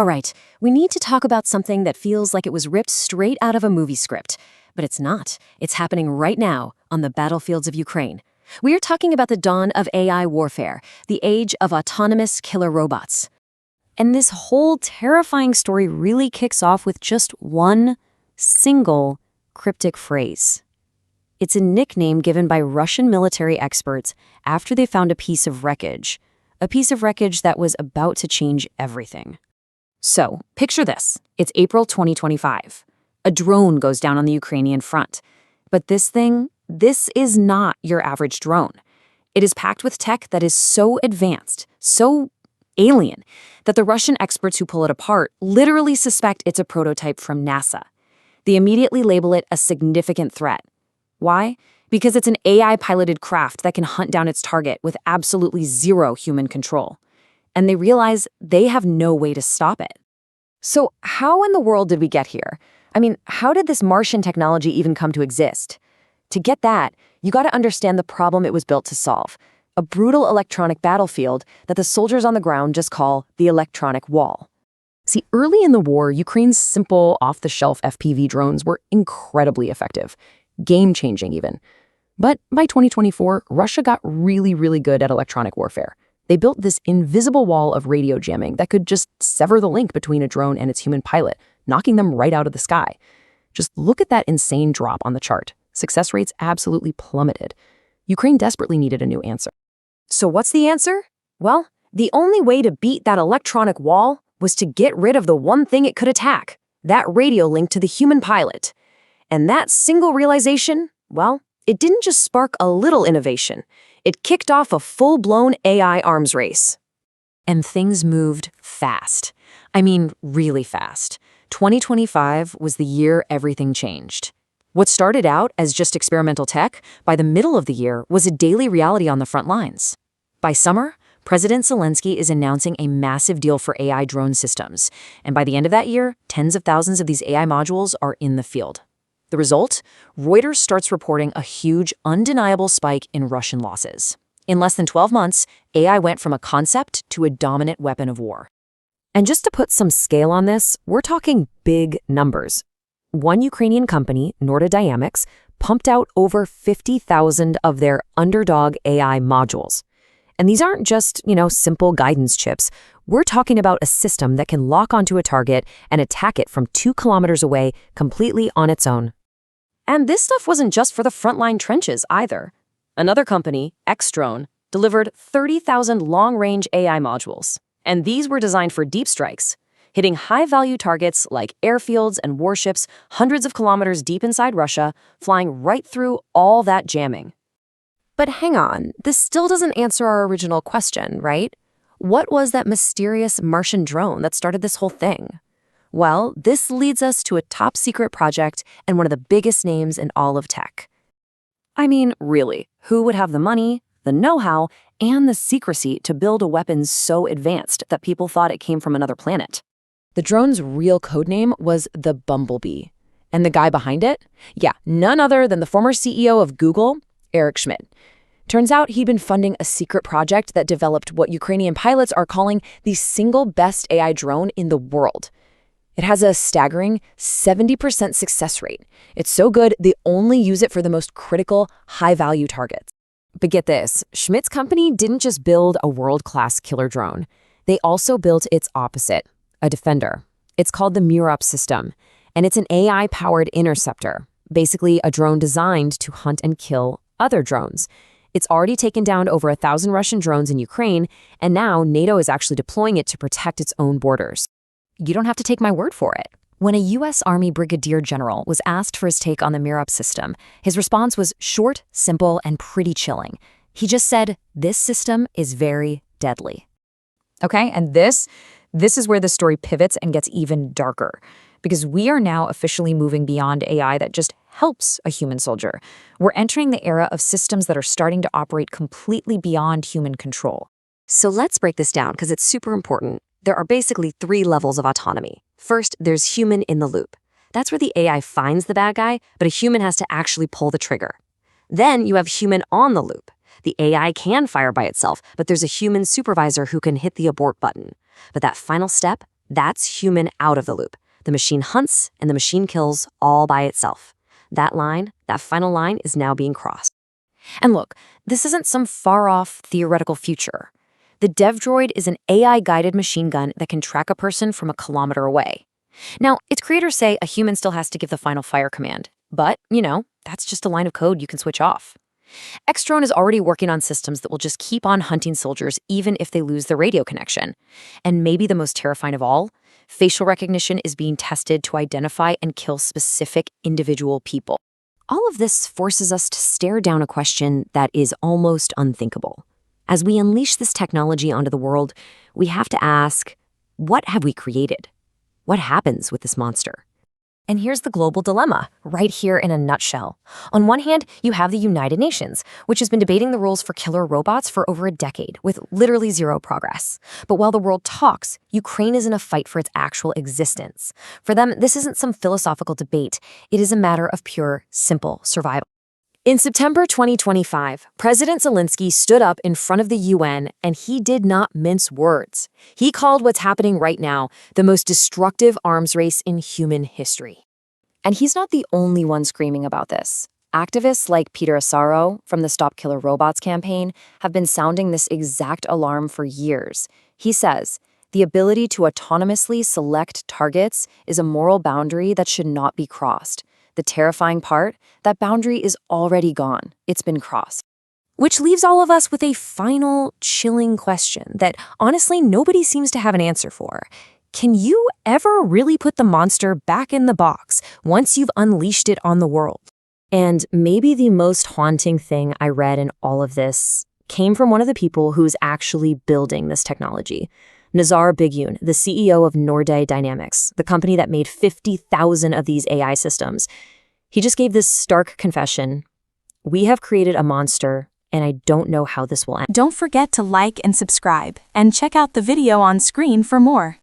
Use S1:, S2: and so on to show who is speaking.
S1: All right, we need to talk about something that feels like it was ripped straight out of a movie script. But it's not. It's happening right now on the battlefields of Ukraine. We are talking about the dawn of AI warfare, the age of autonomous killer robots. And this whole terrifying story really kicks off with just one single cryptic phrase. It's a nickname given by Russian military experts after they found a piece of wreckage that was about to change everything. So, picture this. It's April 2025. A drone goes down on the Ukrainian front. But this is not your average drone. It is packed with tech that is so advanced, so alien, that the Russian experts who pull it apart literally suspect it's a prototype from NASA. They immediately label it a significant threat. Why? Because it's an AI-piloted craft that can hunt down its target with absolutely zero human control. And they realize they have no way to stop it. So how in the world did we get here? I mean, how did this Martian technology even come to exist? To get that, you got to understand the problem it was built to solve. A brutal electronic battlefield that the soldiers on the ground just call the electronic wall. See, early in the war, Ukraine's simple, off-the-shelf FPV drones were incredibly effective. Game-changing, even. But by 2024, Russia got really, really good at electronic warfare. They built this invisible wall of radio jamming that could just sever the link between a drone and its human pilot, knocking them right out of the sky. Just look at that insane drop on the chart. Success rates absolutely plummeted. Ukraine desperately needed a new answer. So what's the answer? Well, the only way to beat that electronic wall was to get rid of the one thing it could attack, that radio link to the human pilot. And that single realization, well, it didn't just spark a little innovation. It kicked off a full-blown AI arms race. And things moved fast. I mean, really fast. 2025 was the year everything changed. What started out as just experimental tech, by the middle of the year, was a daily reality on the front lines. By summer, President Zelensky is announcing a massive deal for AI drone systems. And by the end of that year, tens of thousands of these AI modules are in the field. The result? Reuters starts reporting a huge, undeniable spike in Russian losses. In less than 12 months, AI went from a concept to a dominant weapon of war. And just to put some scale on this, we're talking big numbers. One Ukrainian company, Norda Dynamics, pumped out over 50,000 of their underdog AI modules. And these aren't just, simple guidance chips. We're talking about a system that can lock onto a target and attack it from 2 kilometers away completely on its own. And this stuff wasn't just for the frontline trenches either. Another company, Drone, delivered 30,000 long-range AI modules. And these were designed for deep strikes, hitting high-value targets like airfields and warships hundreds of kilometers deep inside Russia, flying right through all that jamming. But hang on, this still doesn't answer our original question, right? What was that mysterious Martian drone that started this whole thing? Well, this leads us to a top-secret project and one of the biggest names in all of tech. I mean, really, who would have the money, the know-how, and the secrecy to build a weapon so advanced that people thought it came from another planet? The drone's real codename was the Bumblebee. And the guy behind it? Yeah, none other than the former CEO of Google, Eric Schmidt. Turns out he'd been funding a secret project that developed what Ukrainian pilots are calling the single best AI drone in the world. It has a staggering 70% success rate. It's so good, they only use it for the most critical, high-value targets. But get this, Schmidt's company didn't just build a world-class killer drone. They also built its opposite, a defender. It's called the Mirop system, and it's an AI-powered interceptor, basically a drone designed to hunt and kill other drones. It's already taken down over 1,000 Russian drones in Ukraine, and now NATO is actually deploying it to protect its own borders. You don't have to take my word for it. When a U.S. Army brigadier general was asked for his take on the Mirop system, his response was short, simple, and pretty chilling. He just said, "This system is very deadly." Okay, and this is where the story pivots and gets even darker, because we are now officially moving beyond AI that just helps a human soldier. We're entering the era of systems that are starting to operate completely beyond human control. So let's break this down because it's super important. There are basically 3 levels of autonomy. First, there's human in the loop. That's where the AI finds the bad guy, but a human has to actually pull the trigger. Then you have human on the loop. The AI can fire by itself, but there's a human supervisor who can hit the abort button. But that final step, That's human out of the loop. The machine hunts and the machine kills all by itself. That line, that final line, is now being crossed. And look, this isn't some far-off theoretical future. The DevDroid is an AI-guided machine gun that can track a person from a kilometer away. Now, its creators say a human still has to give the final fire command, but, that's just a line of code you can switch off. Xdrone is already working on systems that will just keep on hunting soldiers even if they lose their radio connection. And maybe the most terrifying of all, facial recognition is being tested to identify and kill specific individual people. All of this forces us to stare down a question that is almost unthinkable. As we unleash this technology onto the world, we have to ask, what have we created? What happens with this monster? And here's the global dilemma, right here in a nutshell. On one hand, you have the United Nations, which has been debating the rules for killer robots for over a decade, with literally zero progress. But while the world talks, Ukraine is in a fight for its actual existence. For them, this isn't some philosophical debate. It is a matter of pure, simple survival. In September 2025, President Zelensky stood up in front of the UN and he did not mince words. He called what's happening right now the most destructive arms race in human history. And he's not the only one screaming about this. Activists like Peter Asaro from the Stop Killer Robots campaign have been sounding this exact alarm for years. He says, the ability to autonomously select targets is a moral boundary that should not be crossed. The terrifying part, that boundary is already gone. It's been crossed. Which leaves all of us with a final, chilling question that honestly nobody seems to have an answer for. Can you ever really put the monster back in the box once you've unleashed it on the world? And maybe the most haunting thing I read in all of this came from one of the people who's actually building this technology. Nazar Bigyun, the CEO of Nordea Dynamics, the company that made 50,000 of these AI systems. He just gave this stark confession. We have created a monster, and I don't know how this will end.
S2: Don't forget to like and subscribe, and check out the video on screen for more.